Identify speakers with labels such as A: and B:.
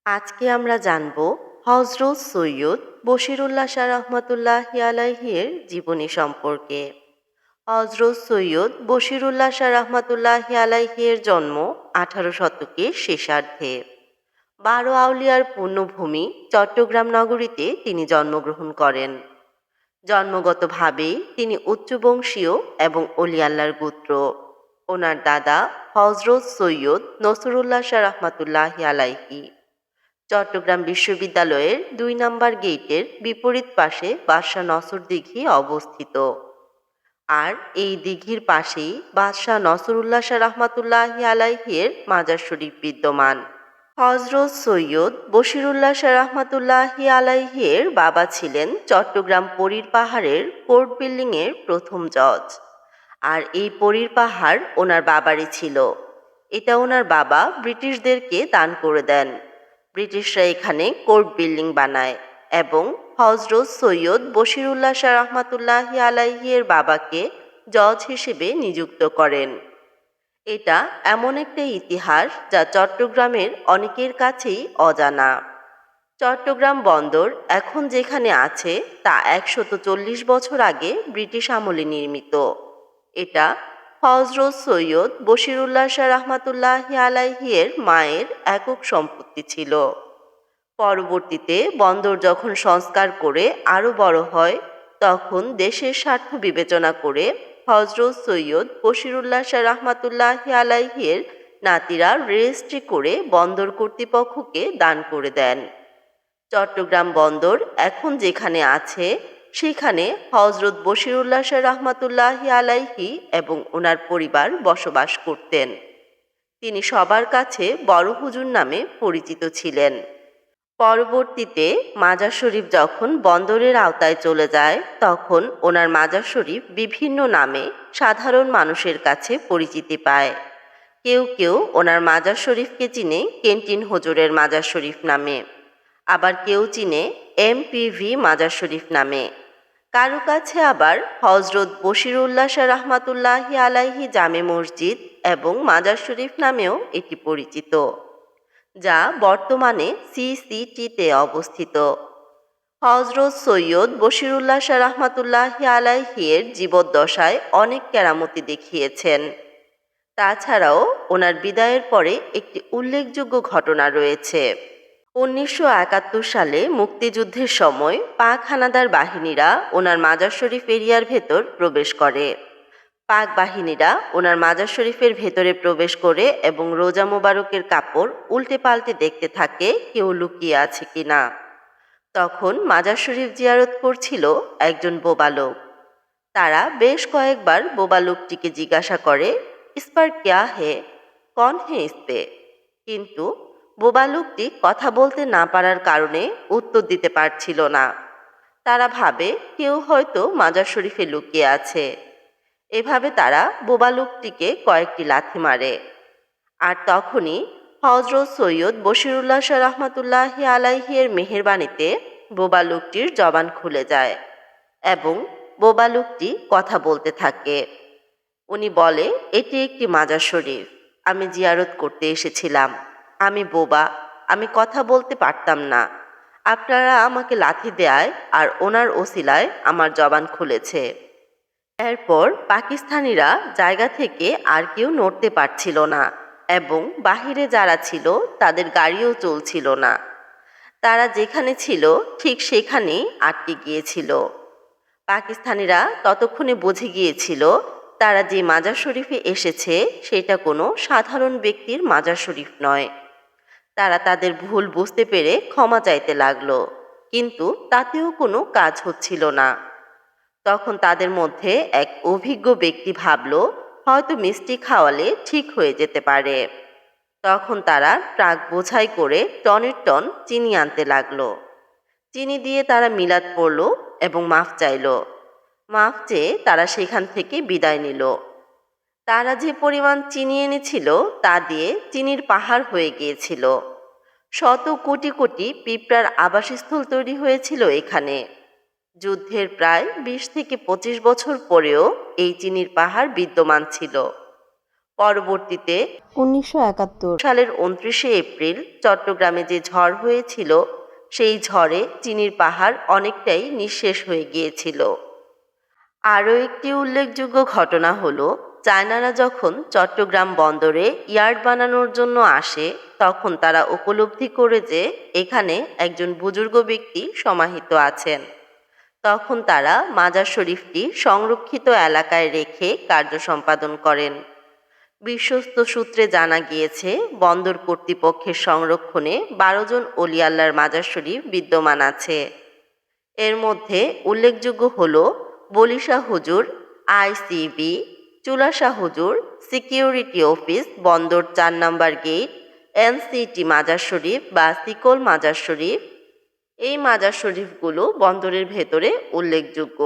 A: আজকে আমরা জানব হজরত সৈয়দ বশিরুল্লাহ শাহ রহমতুল্লাহি আলাইহির জীবনী সম্পর্কে। হজরত সৈয়দ বশিরুল্লাহ শাহ রহমতুল্লাহি আলাইহির জন্ম 18 শতকের শেষার্ধে। 12 আউলিয়ার পুণ্যভূমি চট্টগ্রাম নগরীতে তিনি জন্মগ্রহণ করেন। জন্মগতভাবে তিনি উচ্চবংশীয় এবং অলি আল্লাহর গোত্র। ওনার দাদা হজরত সৈয়দ নসরুল্লাহ শাহ রহমতুল্লাহি আলাইহি। চট্টগ্রাম বিশ্ববিদ্যালয়ের 2 নম্বর গেটের বিপরীত পাশে বাদশাহ নসর দিঘি অবস্থিত। আর এই দিঘির পাশেই বাদশাহ নসরুল্লাহ শাহ রহমাতুল্লাহি আলাইহির মাজার শরীফ বিদ্যমান। হজরত সৈয়দ বশিরুল্লাহ শাহ রহমাতুল্লাহি আলাইহির বাবা ছিলেন চট্টগ্রাম পরীর পাহাড়ের কোর্ট বিল্ডিংয়ের প্রথম জজ। আর এই পরীর পাহাড় ওনার বাবারই ছিল। এটা ওনার বাবা ব্রিটিশদেরকে দান করে দেন। ব্রিটিশরা এখানে কোর্ট বিল্ডিং বানায় এবং হজরত সৈয়দ বশিরুল্লাহ শাহ রহমাতুল্লাহি আলাইহির বাবাকে জজ হিসেবে নিযুক্ত করেন। এটা এমন একটা ইতিহাস যা চট্টগ্রামের অনেকের কাছেই অজানা। চট্টগ্রাম বন্দর এখন যেখানে আছে তা 140 বছর আগে ব্রিটিশ আমলে নির্মিত। এটা হজরত সৈয়দ বশিরুল্লাহ শাহ রহমাতুল্লাহি আলাইহির মায়ের একক সম্পত্তি ছিল। পরবর্তীতে বন্দর যখন সংস্কার করে আরও বড় হয়, তখন দেশের স্বার্থ বিবেচনা করে হজরত সৈয়দ বশিরুল্লাহ শাহ রহমাতুল্লাহি আলাইহির নাতিরা রেজিস্ট্রি করে বন্দর কর্তৃপক্ষকে দান করে দেন। চট্টগ্রাম বন্দর এখন যেখানে আছে সেখানে হজরত বশিরুল্লাহ শাহ রহমাতুল্লাহি আলাইহি এবং ওনার পরিবার বসবাস করতেন। তিনি সবার কাছে বড় হুজুর নামে পরিচিত ছিলেন। পরবর্তীতে মাজার শরীফ যখন বন্দরের আওতায় চলে যায়, তখন ওনার মাজার শরীফ বিভিন্ন নামে সাধারণ মানুষের কাছে পরিচিতি পায়। কেউ কেউ ওনার মাজার শরীফকে চিনে ক্যান্টিন হুজুরের মাজার শরীফ নামে, আবার কেউ চিনে এমপিভি মাজার শরীফ নামে। কারো কাছে আবার হজরত বশিরুল্লাহ শাহ রহমাতুল্লাহি আলাইহি জামে মসজিদ এবং মাজার শরীফ নামেও এটি পরিচিত, যা বর্তমানে সিসিটিতে অবস্থিত। হজরত সৈয়দ বশিরুল্লাহ শাহ রহমাতুল্লাহি আলাইহির জীবদ্দশায় অনেক কেরামতি দেখিয়েছেন। তাছাড়াও ওনার বিদায়ের পরে একটি উল্লেখযোগ্য ঘটনা রয়েছে। 1971 সালে মুক্তিযুদ্ধের সময় পাক হানাদার বাহিনীরা ওনার মাজার শরীফ এরিয়ার ভেতর প্রবেশ করে। পাক বাহিনীরা ওনার মাজার শরীফের ভেতরে প্রবেশ করে এবং রোজা মোবারকের কাপড় উল্টে পাল্টে দেখতে থাকে কেউ লুকিয়ে আছে কিনা। তখন মাজার শরীফ জিয়ারত করছিল একজন বোবা লোক। তারা বেশ কয়েকবার বোবা লোকটিকে জিজ্ঞাসা করে, ইস পার ক্যা হে, কন হে ইসপে? কিন্তু বোবা লোকটি কথা বলতে না পারার কারণে উত্তর দিতে পারছিল না। তারা ভাবে কেউ হয়তো মাজার শরীফে লুকিয়ে আছে। এভাবে তারা বোবা লোকটিকে কয়েকটি লাথি মারে। আর তখনই হজরত সৈয়দ বশিরুল্লাহ শাহ রহমাতুল্লাহি আলাইহির মেহেরবানিতে বোবা লোকটির জবান খুলে যায় এবং বোবা লোকটি কথা বলতে থাকে। উনি বলে, এটি একটি মাজার শরীফ, আমি জিয়ারত করতে এসেছিলাম। আমি বোবা, আমি কথা বলতে পারতাম না। আপনারা আমাকে লাথি দেয় আর ওনার ওসিলায় আমার জবান খুলেছে। এরপর পাকিস্তানিরা জায়গা থেকে আর কেউ নড়তে পারছিল না এবং বাহিরে যারা ছিল তাদের গাড়িও চলছিল না। তারা যেখানে ছিল ঠিক সেখানেই আটকে গিয়েছিল। পাকিস্তানিরা ততক্ষণে বুঝে গিয়েছিল তারা যে মাজার শরীফে এসেছে সেটা কোনো সাধারণ ব্যক্তির মাজার শরীফ নয়। তারা তাদের ভুল বুঝতে পেরে ক্ষমা চাইতে লাগলো, কিন্তু তাতেও কোনো কাজ হচ্ছিল না। তখন তাদের মধ্যে এক অভিজ্ঞ ব্যক্তি ভাবল হয়তো মিষ্টি খাওয়ালে ঠিক হয়ে যেতে পারে। তখন তারা ট্রাক বোঝাই করে টনের টন চিনি আনতে লাগলো। চিনি দিয়ে তারা মিলাদ পড়ল এবং মাফ চাইল। মাফ চেয়ে তারা সেখান থেকে বিদায় নিল। তারা যে পরিমাণ চিনি এনেছিল তা দিয়ে চিনির পাহাড় হয়ে গিয়েছিল। শত কোটি কোটি পিঁপড়ার আবাসস্থল তৈরি হয়েছিল এখানে। যুদ্ধের প্রায় 20 থেকে 25 বছর পরেও এই চিনির পাহাড় বিদ্যমান ছিল। পরবর্তীতে
B: 1971
A: সালের 29শে এপ্রিল চট্টগ্রামে যে ঝড় হয়েছিল, সেই ঝড়ে চিনির পাহাড় অনেকটাই নিঃশেষ হয়ে গিয়েছিল। আরও একটি উল্লেখযোগ্য ঘটনা হলো, চায়নারা যখন চট্টগ্রাম বন্দরে ইয়ার্ড বানানোর জন্য আসে, তখন তারা উপলব্ধি করে যে এখানে একজন বুজুর্গ ব্যক্তি সমাহিত আছেন। তখন তারা মাজার শরীফটি সংরক্ষিত এলাকায় রেখে কার্য সম্পাদন করেন। বিশ্বস্ত সূত্রে জানা গিয়েছে, বন্দর কর্তৃপক্ষের সংরক্ষণে 12 জন অলি আল্লাহর মাজার শরীফ বিদ্যমান আছে। এর মধ্যে উল্লেখযোগ্য হল বলিশা হুজুর, আইসিবি, চুলাশা হুজুর, সিকিউরিটি অফিস, বন্দর 4 নম্বর গেট, এনসিটি মাজার শরীফ বা সিকল মাজার শরীফ। এই মাজার শরীফগুলো বন্দরের ভেতরে উল্লেখযোগ্য।